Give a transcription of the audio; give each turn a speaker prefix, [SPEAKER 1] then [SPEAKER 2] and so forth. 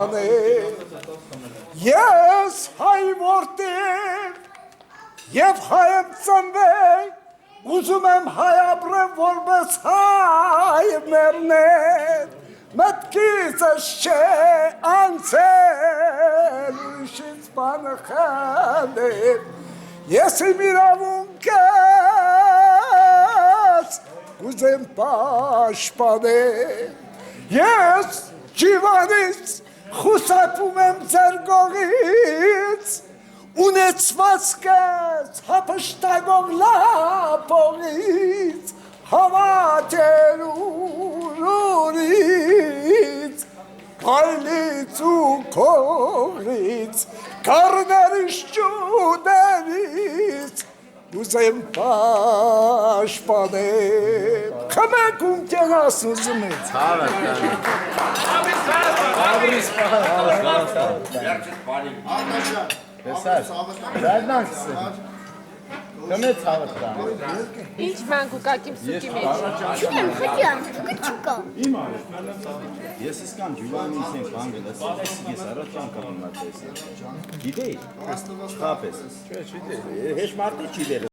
[SPEAKER 1] Ես հայ որդի և հայ եմ ծնվել, ուզում եմ հայ ապրեմ որպես հայ մեռնել, մտքիցս չէ անցել, ուրիշից բանը խանդել, ես իմ իրավունքս կուզեմ պաշտպանել, ես ջիվանից խուսափում եմ ձեր գողից, ունեցվածքս հափշտակով լապողից, հավատեր ուրորից, այլից ու կողից, կարներիս ճուդերից, ուզեմ պաշտպանել, խմեք ում կենաս ուզում եք։
[SPEAKER 2] Ինչ մանք ու կակիմ սուկի մեջ։
[SPEAKER 3] Չունեմ խտյան, չկա։
[SPEAKER 4] Ես իսկան ջուլանից ենք հանգել, ես առաջ անգամ իմացել։ Գիտեի, չխապես։ Չէ, չի դեր, հեշ մարդի չի դեր։